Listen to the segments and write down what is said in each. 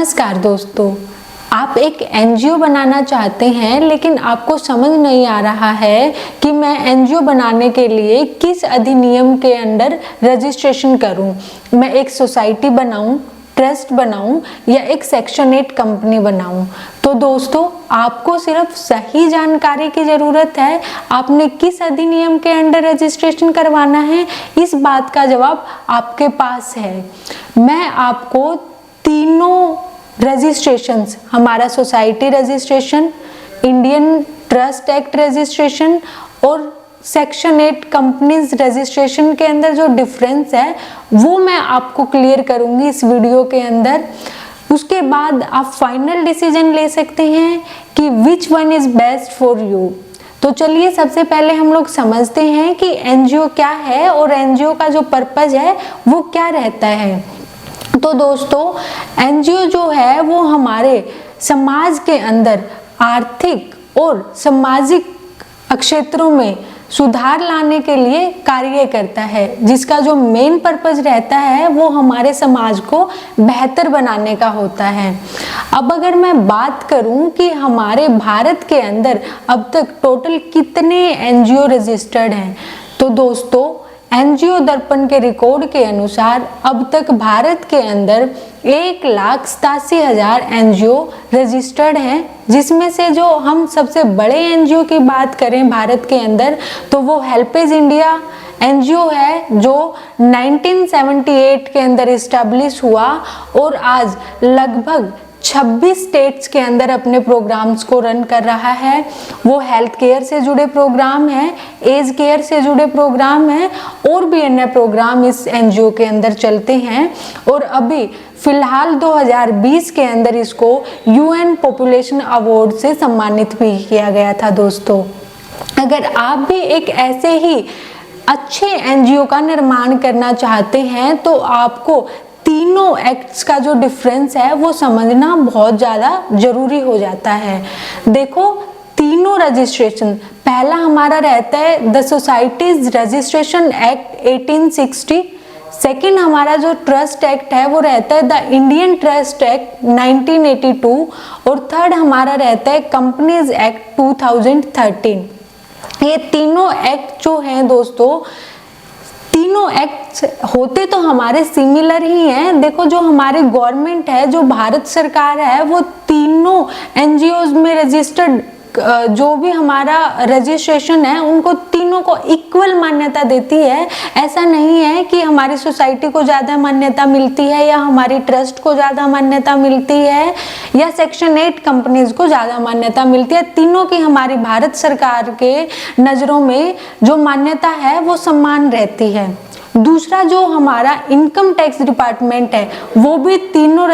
नमस्कार दोस्तों, आप एक एनजीओ बनाना चाहते हैं लेकिन आपको समझ नहीं आ रहा है कि मैं एनजीओ बनाने के लिए किस अधिनियम के अंडर रजिस्ट्रेशन करूं। मैं एक सोसाइटी बनाऊं, ट्रस्ट बनाऊं या एक सेक्शन 8 कंपनी बनाऊं। तो दोस्तों, आपको सिर्फ सही जानकारी की ज़रूरत है। आपने किस अधिनियम के अंडर रजिस्ट्रेशन करवाना है, इस बात का जवाब आपके पास है। मैं आपको तीनों रजिस्ट्रेशंस, हमारा society registration, Indian trust act registration और सेक्शन 8 कंपनीज रजिस्ट्रेशन के अंदर जो डिफरेंस है वो मैं आपको क्लियर करूंगी इस वीडियो के अंदर। उसके बाद आप फाइनल डिसीजन ले सकते हैं कि which one is best for you. तो चलिए सबसे पहले हम लोग समझते हैं कि एनजीओ क्या है और एनजीओ का जो पर्पस है वो क्या रहता है। तो दोस्तों, एनजीओ जो है वो हमारे समाज के अंदर आर्थिक और सामाजिक क्षेत्रों में सुधार लाने के लिए कार्य करता है, जिसका जो मेन पर्पस रहता है वो हमारे समाज को बेहतर बनाने का होता है। अब अगर मैं बात करूं कि हमारे भारत के अंदर अब तक टोटल कितने एनजीओ रजिस्टर्ड हैं, तो दोस्तों एनजीओ दर्पण के रिकॉर्ड के अनुसार अब तक भारत के अंदर 1,87,000 एनजीओ रजिस्टर्ड हैं, जिसमें से जो हम सबसे बड़े एनजीओ की बात करें भारत के अंदर तो वो हेल्पेज इंडिया एनजीओ है, जो 1978 के अंदर इस्टेब्लिश हुआ और आज लगभग 26 स्टेट्स के अंदर अपने प्रोग्राम्स को रन कर रहा है। वो हेल्थ केयर से जुड़े प्रोग्राम हैं, एज केयर से जुड़े प्रोग्राम हैं और भी अन्य प्रोग्राम इस एनजीओ के अंदर चलते हैं। और अभी फिलहाल 2020 के अंदर इसको यूएन पॉपुलेशन अवार्ड से सम्मानित भी किया गया था। दोस्तों, अगर आप भी एक ऐसे ही अच्छे एनजीओ का निर्माण करना चाहते हैं तो आपको तीनों एक्ट्स का जो डिफरेंस है वो समझना बहुत ज़्यादा जरूरी हो जाता है। देखो, तीनों रजिस्ट्रेशन, पहला हमारा रहता है the societies registration act 1860, second हमारा जो ट्रस्ट एक्ट है वो रहता है द इंडियन ट्रस्ट एक्ट 1982 और थर्ड हमारा रहता है कंपनीज एक्ट 2013। ये तीनों एक्ट जो हैं दोस्तों, तीनों एक्ट्स होते तो हमारे सिमिलर ही हैं। देखो, जो हमारे गवर्नमेंट है, जो भारत सरकार है, वो तीनों एनजीओज में रजिस्टर्ड जो भी हमारा रजिस्ट्रेशन है उनको तीनों को इक्वल मान्यता देती है। ऐसा नहीं है कि हमारी सोसाइटी को ज़्यादा मान्यता मिलती है या हमारी ट्रस्ट को ज़्यादा मान्यता मिलती है या सेक्शन 8 कंपनीज को ज़्यादा मान्यता मिलती है। तीनों की हमारी भारत सरकार के नज़रों में जो मान्यता है वो समान रहती है। दूसरा, जो हमारा इनकम टैक्स डिपार्टमेंट है वो भी तीनों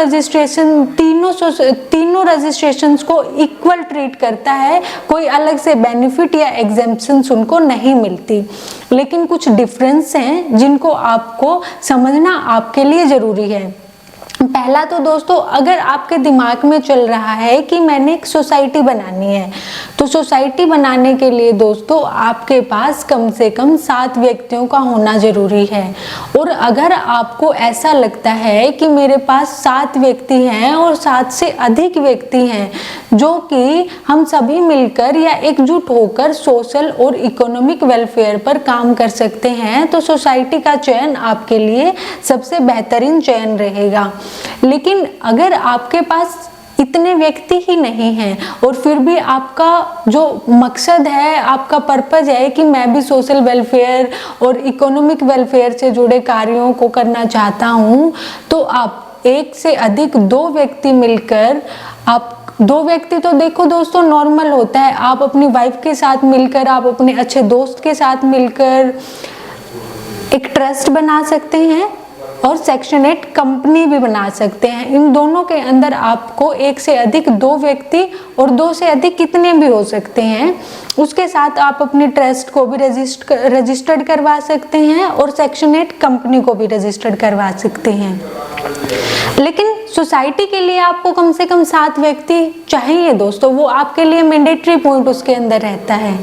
रजिस्ट्रेशंस को इक्वल ट्रीट करता है। कोई अलग से बेनिफिट या एग्जेम्पशंस उनको नहीं मिलती। लेकिन कुछ डिफरेंस हैं जिनको आपको समझना आपके लिए ज़रूरी है। पहला तो दोस्तों, अगर आपके दिमाग में चल रहा है कि मैंने एक सोसाइटी बनानी है, तो सोसाइटी बनाने के लिए दोस्तों आपके पास कम से कम 7 व्यक्तियों का होना ज़रूरी है। और अगर आपको ऐसा लगता है कि मेरे पास 7 व्यक्ति हैं और 7 से अधिक व्यक्ति हैं जो कि हम सभी मिलकर या एकजुट होकर सोशल और इकोनॉमिक वेलफेयर पर काम कर सकते हैं, तो सोसाइटी का चयन आपके लिए सबसे बेहतरीन चयन रहेगा। लेकिन अगर आपके पास इतने व्यक्ति ही नहीं हैं और फिर भी आपका जो मकसद है, आपका पर्पस है कि मैं भी सोशल वेलफेयर और इकोनॉमिक वेलफेयर से जुड़े कार्यों को करना चाहता हूँ, तो आप एक से अधिक 2 व्यक्ति मिलकर, आप 2 व्यक्ति तो देखो दोस्तों नॉर्मल होता है, आप अपनी वाइफ के साथ मिलकर, आप अपने अच्छे दोस्त के साथ मिलकर एक ट्रस्ट बना सकते हैं और सेक्शन 8 कंपनी भी बना सकते हैं। इन दोनों के अंदर आपको एक से अधिक 2 व्यक्ति और 2 से अधिक कितने भी हो सकते हैं, उसके साथ आप अपने ट्रस्ट को भी रजिस्टर्ड करवा सकते हैं और सेक्शन 8 कंपनी को भी रजिस्टर्ड करवा सकते हैं। लेकिन सोसाइटी के लिए आपको कम से कम 7 व्यक्ति चाहिए दोस्तों, वो आपके लिए मैंडेटरी पॉइंट उसके अंदर रहता है।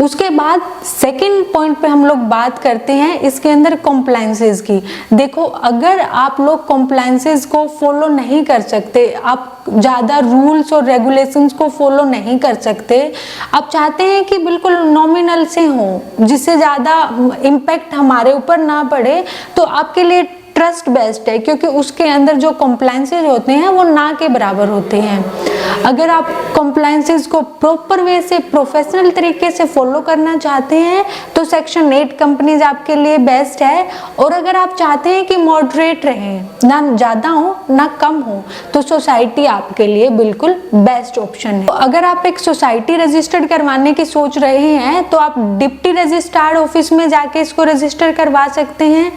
उसके बाद सेकंड पॉइंट पे हम लोग बात करते हैं इसके अंदर कॉम्प्लायंसेस की। देखो, अगर आप लोग कॉम्प्लायंसेस को फॉलो नहीं कर सकते, आप ज़्यादा रूल्स और रेगुलेशंस को फॉलो नहीं कर सकते, आप चाहते हैं कि बिल्कुल नॉमिनल से हो जिससे ज़्यादा इम्पैक्ट हमारे ऊपर ना पड़े, तो आपके लिए ट्रस्ट बेस्ट है, क्योंकि उसके अंदर जो कॉम्प्लायंसेस होते हैं वो ना के बराबर होते हैं। अगर आप कॉम्प्लायंसेस को प्रॉपर वे से, प्रोफेशनल तरीके से फॉलो करना चाहते हैं तो सेक्शन 8 कंपनीज आपके लिए बेस्ट है। और अगर आप चाहते हैं कि मॉडरेट रहें, ना ज़्यादा हो ना कम हो, तो सोसाइटी आपके लिए बिल्कुल बेस्ट ऑप्शन है। तो अगर आप एक सोसाइटी रजिस्टर्ड करवाने की सोच रहे हैं तो आप डिप्टी रजिस्ट्रार ऑफिस में जाके इसको रजिस्टर करवा सकते हैं।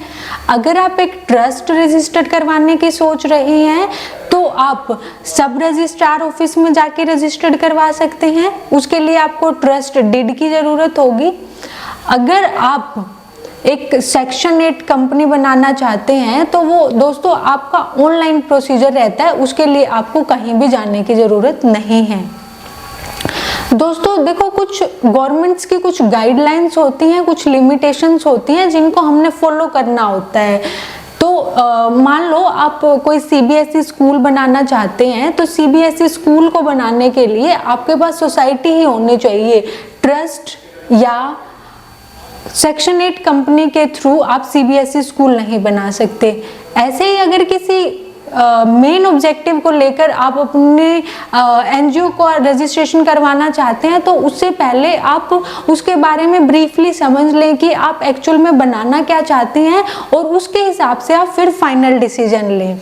अगर आप एक ट्रस्ट रजिस्टर करवाने की सोच रहे हैं तो आप सब रजिस्ट्रार ऑफिस में जाके रजिस्टर्ड करवा सकते हैं। उसके लिए आपको ट्रस्ट डीड की जरूरत होगी। अगर आप एक सेक्शन 8 कंपनी बनाना चाहते हैं तो वो दोस्तों आपका ऑनलाइन प्रोसीजर रहता है, उसके लिए आपको कहीं भी जाने की जरूरत नहीं है। दोस्तों देखो, कुछ गवर्नमेंट्स की कुछ गाइडलाइंस होती हैं, कुछ लिमिटेशंस होती हैं जिनको हमने फॉलो करना होता है। तो मान लो आप कोई सीबीएसई स्कूल बनाना चाहते हैं, तो सीबीएसई स्कूल को बनाने के लिए आपके पास सोसाइटी ही होनी चाहिए। ट्रस्ट या सेक्शन 8 कंपनी के थ्रू आप सीबीएसई स्कूल नहीं बना सकते। ऐसे ही अगर किसी मेन ऑब्जेक्टिव को लेकर आप अपने एनजीओ को रजिस्ट्रेशन करवाना चाहते हैं तो उससे पहले आप उसके बारे में ब्रीफली समझ लें कि आप एक्चुअल में बनाना क्या चाहते हैं, और उसके हिसाब से आप फिर फाइनल डिसीजन लें।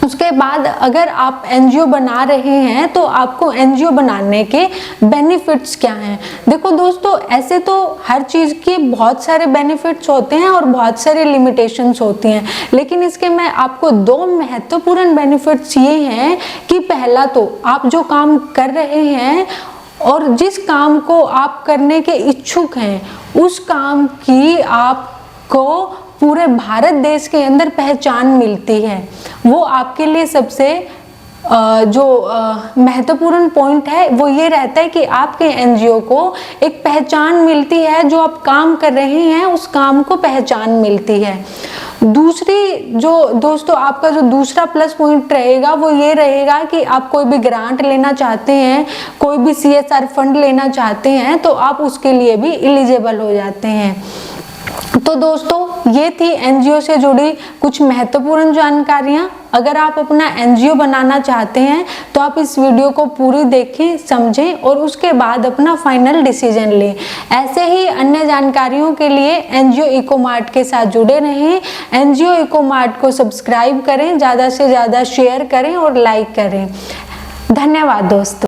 उसके बाद अगर आप एनजीओ बना रहे हैं तो आपको एनजीओ बनाने के बेनिफिट्स क्या हैं। देखो दोस्तों, ऐसे तो हर चीज़ के बहुत सारे बेनिफिट्स होते हैं और बहुत सारे लिमिटेशंस होती हैं, लेकिन इसके मैं आपको 2 महत्वपूर्ण बेनिफिट्स ये हैं कि पहला तो आप जो काम कर रहे हैं और जिस काम को आप करने के इच्छुक हैं उस काम की आपको पूरे भारत देश के अंदर पहचान मिलती है। वो आपके लिए सबसे जो महत्वपूर्ण पॉइंट है वो ये रहता है कि आपके एनजीओ को एक पहचान मिलती है, जो आप काम कर रहे हैं उस काम को पहचान मिलती है। दूसरी जो दोस्तों आपका जो दूसरा प्लस पॉइंट रहेगा वो ये रहेगा कि आप कोई भी ग्रांट लेना चाहते हैं, कोई भी CSR फंड लेना चाहते हैं तो आप उसके लिए भी एलिजिबल हो जाते हैं। तो दोस्तों ये थी एनजीओ से जुड़ी कुछ महत्वपूर्ण जानकारियां। अगर आप अपना एनजीओ बनाना चाहते हैं तो आप इस वीडियो को पूरी देखें, समझें और उसके बाद अपना फाइनल डिसीजन लें। ऐसे ही अन्य जानकारियों के लिए एनजीओ इकोमार्ट के साथ जुड़े रहें। एनजीओ इकोमार्ट को सब्सक्राइब करें, ज़्यादा से ज़्यादा शेयर करें और लाइक करें। धन्यवाद दोस्तों।